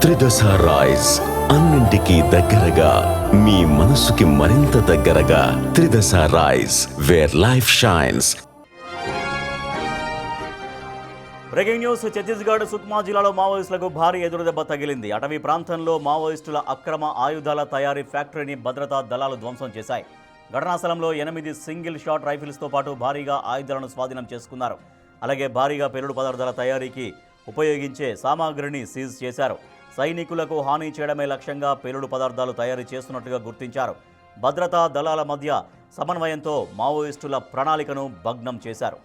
త్రిదశ rice అన్నింటికీ దగ్గరగా మీ మనసుకి మరింత దగ్గరగా Tridasha rice where life shines. Breaking news. Chhattisgarh Sukma జిల్లాలో మావోయిస్టులకు భారీ ఎదురుదెబ్బ తగిలింది. అటవీ ప్రాంతంలో మావోయిస్టుల అక్రమ ఆయుధాల తయారీ ఫ్యాక్టరీని భద్రతా దళాలు ధ్వంసం చేశాయి. ఘటనా స్థలంలో 8 సింగిల్ షాట్ రైఫిల్స్తో పాటు భారీగా ఆయుధాలను స్వాధీనం చేసుకున్నారు. అలాగే భారీగా పేలుడు పదార్థాల తయారీకి ఉపయోగించే సామాగ్రిని సీజ్ చేశారు. సైనికులకు హాని చేయడమే లక్ష్యంగా పేలుడు పదార్థాలు తయారు చేస్తున్నట్టుగా గుర్తించారు. భద్రతా దళాల మధ్య సమన్వయంతో మావోయిస్టుల ప్రణాళికను భగ్నం చేశారు.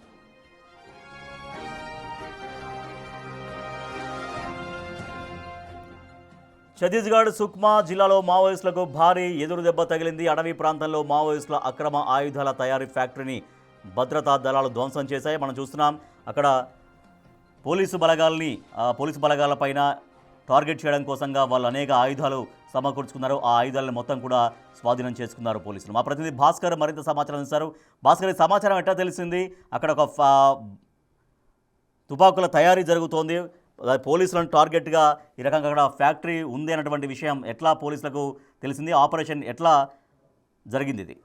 ఛత్తీస్గఢ్ సుక్మా జిల్లాలో మావోయిస్టులకు భారీ ఎదురుదెబ్బ తగిలింది. అటవీ ప్రాంతంలో మావోయిస్టుల అక్రమ ఆయుధాల తయారీ ఫ్యాక్టరీని భద్రతా దళాలు ధ్వంసం చేశాయి. మనం చూస్తున్నాం అక్కడ పోలీసు బలగాలపైన టార్గెట్ చేయడం కోసంగా వాళ్ళు అనేక ఆయుధాలు సమకూర్చుకున్నారు. ఆ ఆయుధాలను మొత్తం కూడా స్వాధీనం చేసుకున్నారు పోలీసులు. మా ప్రతినిధి భాస్కర్ మరింత సమాచారం ఇస్తారు. భాస్కర్, ఈ సమాచారం ఎట్లా తెలిసింది? అక్కడ ఒక తుపాకుల తయారీ జరుగుతోంది, పోలీసులను టార్గెట్గా ఈ రకంగా అక్కడ ఫ్యాక్టరీ ఉంది అన్నటువంటి విషయం ఎట్లా పోలీసులకు తెలిసింది? ఆపరేషన్ ఎట్లా జరిగింది ఇది?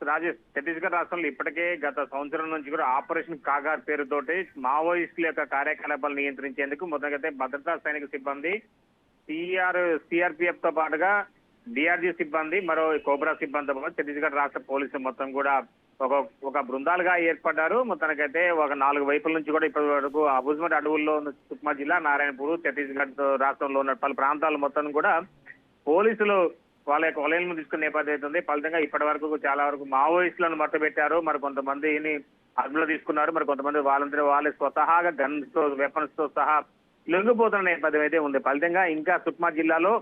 రాజేష్, ఛత్తీస్గఢ్ రాష్ట్రంలో ఇప్పటికే గత సంవత్సరం నుంచి కూడా ఆపరేషన్ కాగార్ పేరుతోటి మావోయిస్టుల యొక్క కార్యకలాపాలు నియంత్రించేందుకు మొదటైతే భద్రతా సైనిక సిబ్బంది, సిఆర్పిఎఫ్ తో పాటుగా డిఆర్జీ సిబ్బంది, మరో కోబ్రా సిబ్బందితో పాటు ఛత్తీస్గఢ్ రాష్ట్ర పోలీసులు మొత్తం కూడా ఒక బృందాలుగా ఏర్పడ్డారు. మొత్తానికైతే ఒక 4 వైపుల నుంచి కూడా ఇప్పటి వరకు అబుజ్మట్ అడవుల్లో ఉన్న సుక్మా జిల్లా, నారాయణపూర్, ఛత్తీస్గఢ్ రాష్ట్రంలో ఉన్న పలు ప్రాంతాలు మొత్తం కూడా పోలీసులు వాళ్ళ యొక్క వలయంలో తీసుకునే నేపథ్యం అవుతుంది. ఫలితంగా ఇప్పటి వరకు చాలా వరకు మావోయిస్టులను మట్టబెట్టారు. మరి కొంతమందిని అదుపులో తీసుకున్నారు. మరి కొంతమంది వాళ్ళే స్వతహాగా గన్స్ తో, వెపన్స్ తో సహా లొంగిపోతున్న నేపథ్యం అయితే ఉంది. ఫలితంగా ఇంకా సుక్మా జిల్లాలో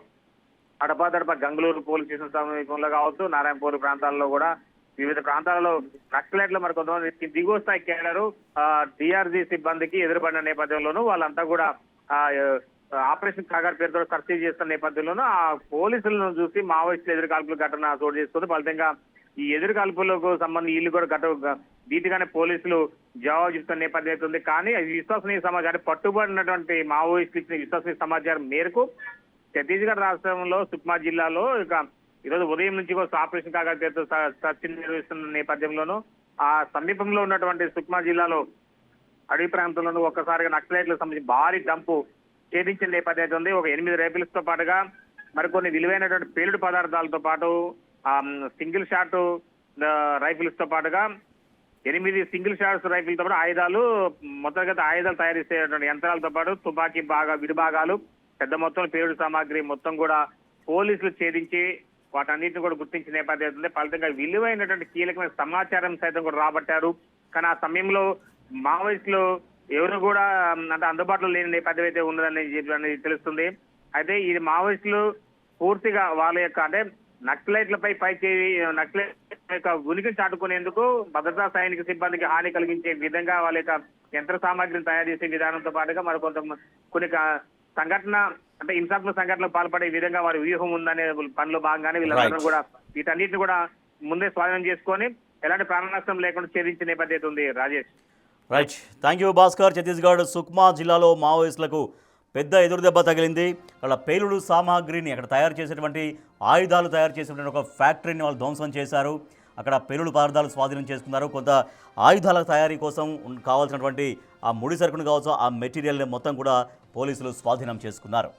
అడపాదడప గంగళూరు పోలీస్ స్టేషన్ సమీపంలో కావచ్చు, నారాయణపూర్ ప్రాంతాల్లో కూడా వివిధ ప్రాంతాలలో నక్సలైట్లు మరి కొంతమంది దిగువ స్థాయి కేడరు డిఆర్జీ సిబ్బందికి ఎదురుపడిన నేపథ్యంలోనూ వాళ్ళంతా కూడా ఆపరేషన్ కాగార్ పేరుతో సర్చ్ చేస్తున్న నేపథ్యంలోనూ ఆ పోలీసులను చూసి మావోయిస్టులు ఎదురుకాల్పుల ఘటన చోటు చేసుకుంది. ఫలితంగా ఈ ఎదురుకాల్పులకు సంబంధించి వీళ్ళు కూడా ధీటుగానే పోలీసులు జవాబు చెప్తున్న నేపథ్యం అవుతుంది. కానీ విశ్వసనీయ సమాచారం, పట్టుబడినటువంటి మావోయిస్టులు ఇచ్చిన విశ్వసనీయ సమాచారం మేరకు ఛత్తీస్గఢ్ రాష్ట్రంలో సుక్మా జిల్లాలో ఇక ఈరోజు ఉదయం నుంచి ఆపరేషన్ కాగార్ పేరుతో సర్చ్ నిర్వహిస్తున్న నేపథ్యంలోనూ ఆ సమీపంలో ఉన్నటువంటి సుక్మా జిల్లాలో అడవి ప్రాంతంలోనూ ఒక్కసారిగా నక్సలైట్లకు సంబంధించి భారీ డంపు ఛేదించిన నేపథ్యం ఉంది. ఒక 8 రైఫిల్స్ తో పాటుగా మరికొన్ని విలువైనటువంటి పేలుడు పదార్థాలతో పాటు సింగిల్ షాట్ రైఫిల్స్ తో పాటుగా 8 సింగిల్ షాట్స్ రైఫిల్ తో పాటు ఆయుధాలు, మొత్తంగా ఆయుధాలు తయారు చేసేటువంటి యంత్రాలతో పాటు తుపాకీ విడిభాగాలు, పెద్ద మొత్తంలో పేలుడు సామాగ్రి మొత్తం కూడా పోలీసులు ఛేదించి వాటన్నిటిని కూడా గుర్తించిన నేపథ్యం ఉంది. ఫలితంగా విలువైనటువంటి కీలకమైన సమాచారం సైతం కూడా రాబట్టారు. కానీ ఆ సమయంలో మావోయిస్టులు ఎవరు కూడా అంటే అందుబాటులో లేని నేపథ్యం అయితే ఉన్నదని తెలుస్తుంది. అయితే ఈ మావోయిస్టులు పూర్తిగా వాళ్ళ యొక్క అంటే నక్సలైట్లపై నక్సలైట్ యొక్క ఉనికిని చాటుకునేందుకు భద్రతా సైనిక సిబ్బందికి హాని కలిగించే విధంగా వాళ్ళ యొక్క యంత్ర సామాగ్రిని తయారు చేసే విధానంతో పాటుగా మరి కొన్ని సంఘటన అంటే హింసాత్మక సంఘటనలకు పాల్పడే విధంగా వారి వ్యూహం ఉందనే పనిలో భాగంగానే వీళ్ళందరూ కూడా వీటన్నిటిని కూడా ముందే స్వాధీనం చేసుకొని ఎలాంటి ప్రాణ నష్టం లేకుండా ఛేదించే నేపథ్యం ఉంది. Rajesh, right, thank you Bhaskar. Chhattisgarh Sukma జిల్లాలో మావోయిస్టులకు పెద్ద ఎదురుదెబ్బ తగిలింది. అక్కడ పేలుడు సామాగ్రిని, అక్కడ తయారు చేసేటువంటి ఆయుధాలు తయారు చేసేటువంటి ఒక ఫ్యాక్టరీని వాళ్ళు ధ్వంసం చేశారు. అక్కడ పేలుడు పదార్థాలు స్వాధీనం చేసుకున్నారు. కొంత ఆయుధాల తయారీ కోసం కావాల్సినటువంటి ఆ ముడి సరుకును కావచ్చు, ఆ మెటీరియల్ని మొత్తం కూడా పోలీసులు స్వాధీనం చేసుకున్నారు.